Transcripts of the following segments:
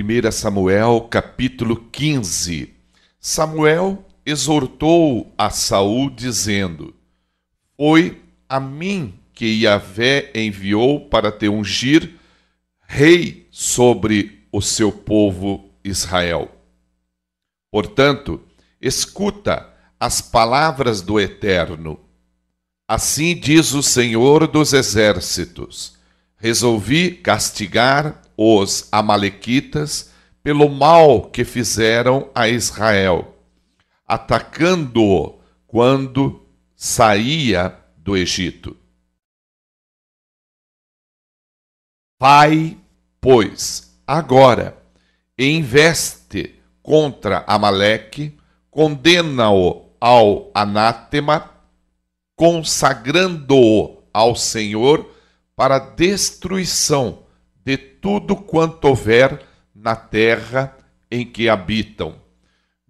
1 Samuel, capítulo 15. Samuel exortou a Saul, dizendo: Foi a mim que Yahvé enviou para te ungir rei sobre o seu povo Israel. Portanto, escuta as palavras do Eterno. Assim diz o Senhor dos Exércitos: resolvi castigar os amalequitas pelo mal que fizeram a Israel, atacando-o quando saía do Egito. Vai, pois, agora, e investe contra Amaleque, condena-o ao anátema, consagrando-o ao Senhor para destruição de tudo quanto houver na terra em que habitam.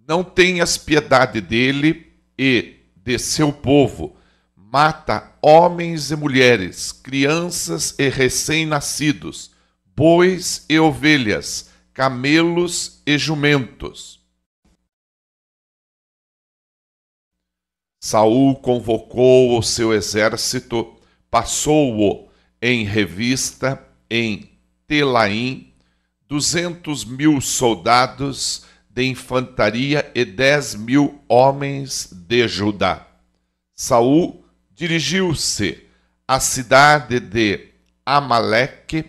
Não tenhas piedade dele e de seu povo. Mata homens e mulheres, crianças e recém-nascidos, bois e ovelhas, camelos e jumentos. Saul convocou o seu exército, passou-o em revista em Telaim, 200.000 soldados de infantaria e 10.000 homens de Judá. Saul dirigiu-se à cidade de Amaleque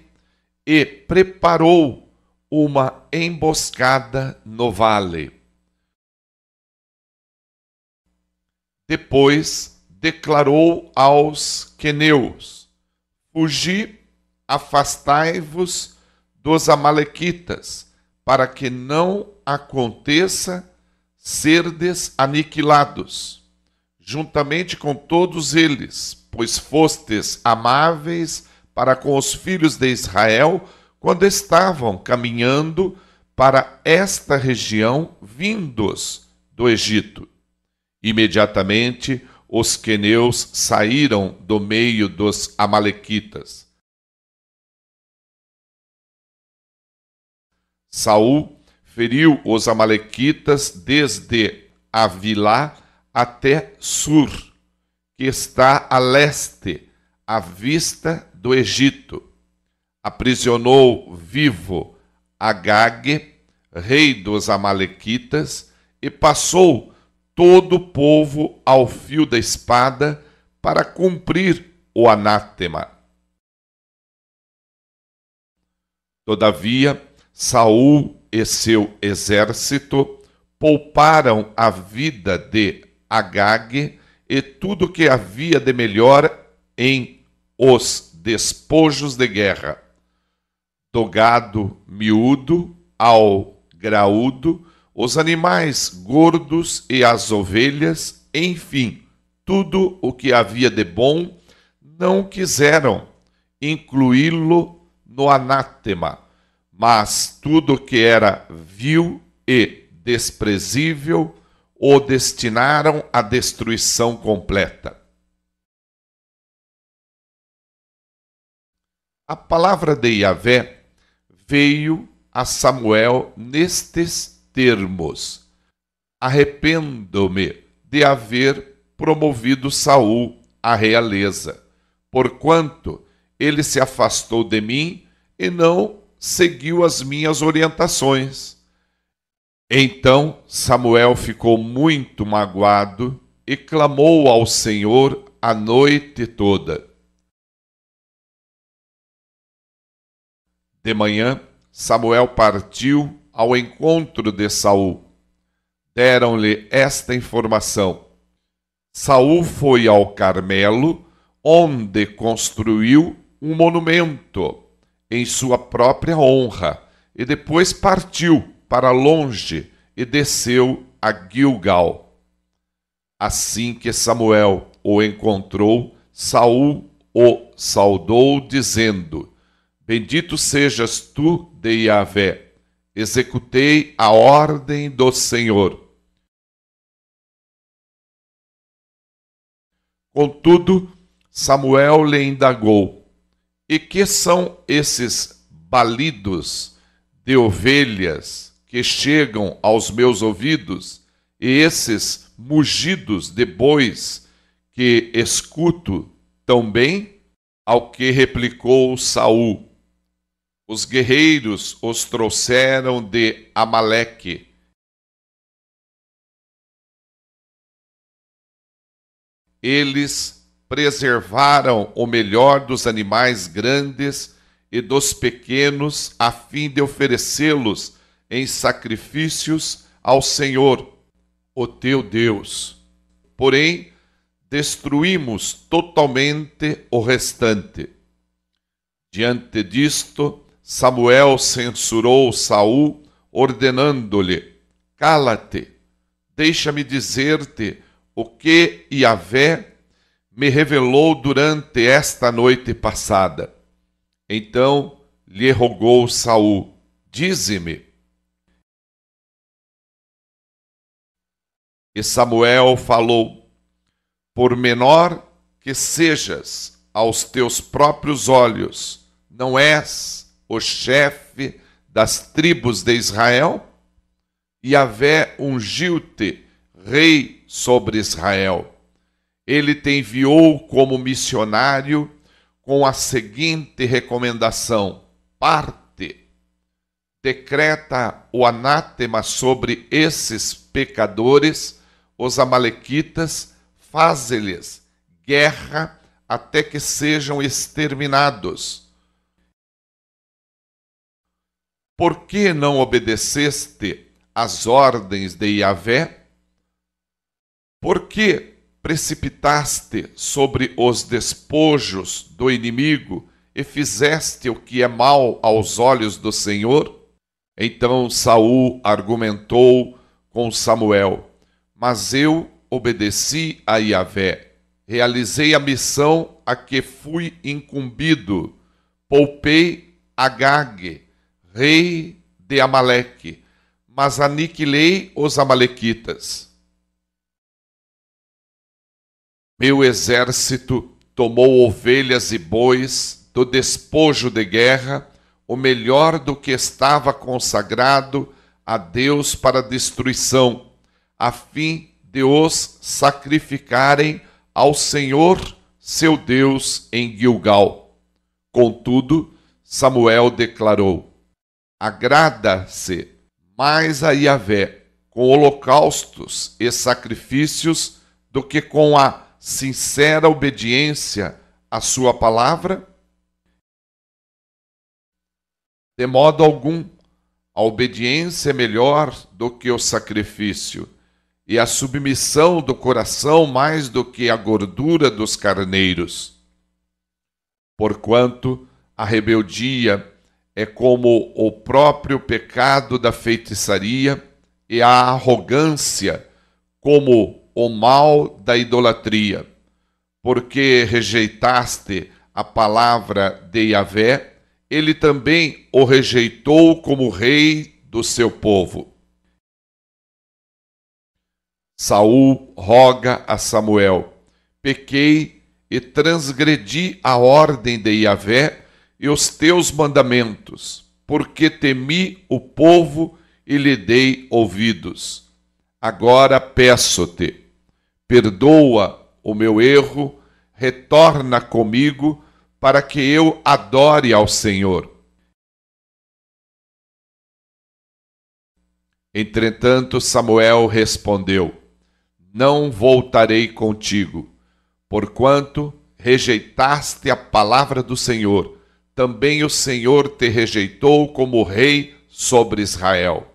e preparou uma emboscada no vale. Depois declarou aos queneus: Fugi, afastai-vos dos amalequitas, para que não aconteça serdes aniquilados, juntamente com todos eles, pois fostes amáveis para com os filhos de Israel, quando estavam caminhando para esta região, vindos do Egito. Imediatamente os queneus saíram do meio dos amalequitas. Saul feriu os amalequitas desde Avilá até Sur, que está a leste, à vista do Egito. Aprisionou vivo Agag, rei dos amalequitas, e passou todo o povo ao fio da espada para cumprir o anátema. Todavia, Saul e seu exército pouparam a vida de Agag e tudo o que havia de melhor em os despojos de guerra, do gado miúdo ao graúdo, os animais gordos e as ovelhas, enfim, tudo o que havia de bom, não quiseram incluí-lo no anátema, mas tudo o que era vil e desprezível o destinaram à destruição completa. A palavra de Yahvé veio a Samuel nestes termos: arrependo-me de haver promovido Saul à realeza, porquanto ele se afastou de mim e não seguiu as minhas orientações. Então Samuel ficou muito magoado e clamou ao Senhor a noite toda. De manhã, Samuel partiu ao encontro de Saul. Deram-lhe esta informação: Saul foi ao Carmelo, onde construiu um monumento em sua própria honra, e depois partiu para longe e desceu a Gilgal. Assim que Samuel o encontrou, Saul o saudou, dizendo: Bendito sejas tu de Yahvé, executei a ordem do Senhor. Contudo, Samuel lhe indagou: E que são esses balidos de ovelhas que chegam aos meus ouvidos, e esses mugidos de bois que escuto tão bem? Ao que replicou Saul: os guerreiros os trouxeram de Amaleque. Eles preservaram o melhor dos animais grandes e dos pequenos, a fim de oferecê-los em sacrifícios ao Senhor, o teu Deus. Porém, destruímos totalmente o restante. Diante disto, Samuel censurou Saul, ordenando-lhe: cala-te, deixa-me dizer-te o que Yahvé me revelou durante esta noite passada. Então lhe rogou Saul: dize-me. E Samuel falou: por menor que sejas aos teus próprios olhos, não és o chefe das tribos de Israel? Yahvé ungiu-te rei sobre Israel. Ele te enviou como missionário com a seguinte recomendação: parte, decreta o anátema sobre esses pecadores, os amalequitas, faze-lhes guerra até que sejam exterminados. Por que não obedeceste às ordens de Yahvé? Por que precipitaste sobre os despojos do inimigo e fizeste o que é mal aos olhos do Senhor? Então Saul argumentou com Samuel: mas eu obedeci a Yahvé, realizei a missão a que fui incumbido, poupei Agag, rei de Amaleque, mas aniquilei os amalequitas. Meu exército tomou ovelhas e bois do despojo de guerra, o melhor do que estava consagrado a Deus para destruição, a fim de os sacrificarem ao Senhor, seu Deus, em Gilgal. Contudo, Samuel declarou: agrada-se mais a Yahvé com holocaustos e sacrifícios do que com a sincera obediência à sua palavra? De modo algum, a obediência é melhor do que o sacrifício, e a submissão do coração mais do que a gordura dos carneiros. Porquanto a rebeldia é como o próprio pecado da feitiçaria, e a arrogância como o mal da idolatria. Porque rejeitaste a palavra de Yahvé, ele também o rejeitou como rei do seu povo. Saul roga a Samuel: pequei e transgredi a ordem de Yahvé e os teus mandamentos, porque temi o povo e lhe dei ouvidos. Agora peço-te, perdoa o meu erro, retorna comigo, para que eu adore ao Senhor. Entretanto, Samuel respondeu: não voltarei contigo, porquanto rejeitaste a palavra do Senhor. Também o Senhor te rejeitou como rei sobre Israel.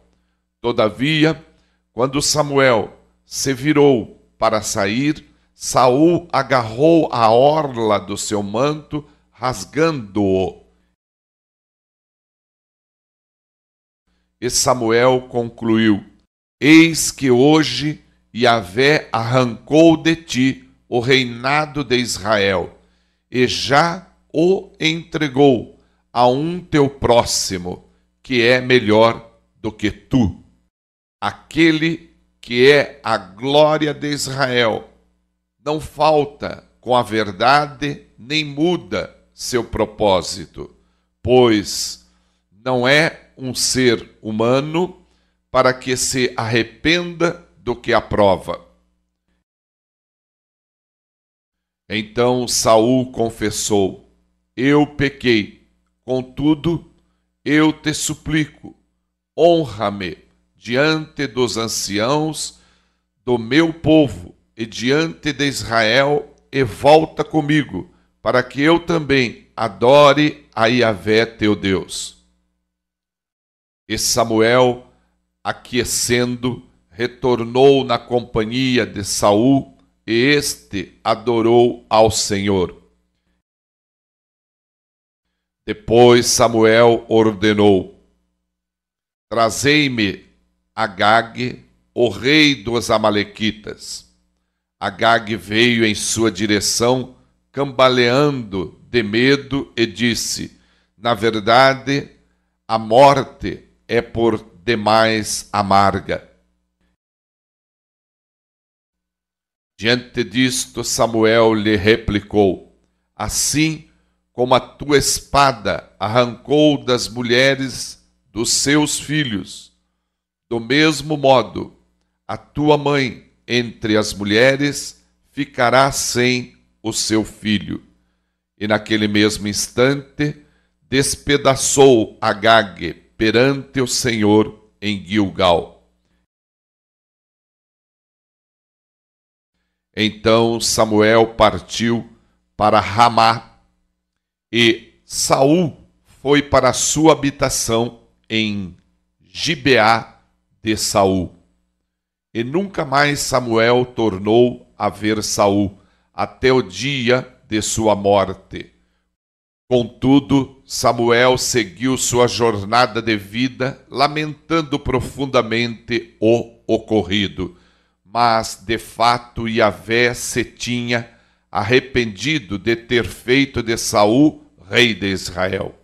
Todavia, quando Samuel se virou para sair, Saul agarrou a orla do seu manto, rasgando-o. E Samuel concluiu: eis que hoje Yahvé arrancou de ti o reinado de Israel, e já o entregou a um teu próximo, que é melhor do que tu. Aquele que é a glória de Israel não falta com a verdade, nem muda seu propósito, pois não é um ser humano para que se arrependa do que aprova. Então Saul confessou: eu pequei, contudo, eu te suplico, honra-me diante dos anciãos do meu povo e diante de Israel, e volta comigo, para que eu também adore a Yahvé teu Deus. E Samuel, aquecendo, retornou na companhia de Saul, e este adorou ao Senhor. Depois Samuel ordenou: trazei-me Agag, o rei dos Amalequitas. Agag veio em sua direção, cambaleando de medo, e disse: na verdade, a morte é por demais amarga. Diante disto, Samuel lhe replicou: assim como a tua espada arrancou das mulheres dos seus filhos, do mesmo modo, a tua mãe entre as mulheres ficará sem o seu filho. E naquele mesmo instante, despedaçou Agag perante o Senhor em Gilgal. Então Samuel partiu para Ramá, e Saul foi para a sua habitação em Gibeá de Saul. E nunca mais Samuel tornou a ver Saul, até o dia de sua morte. Contudo, Samuel seguiu sua jornada de vida, lamentando profundamente o ocorrido. Mas, de fato, Yahvé se tinha arrependido de ter feito de Saul rei de Israel.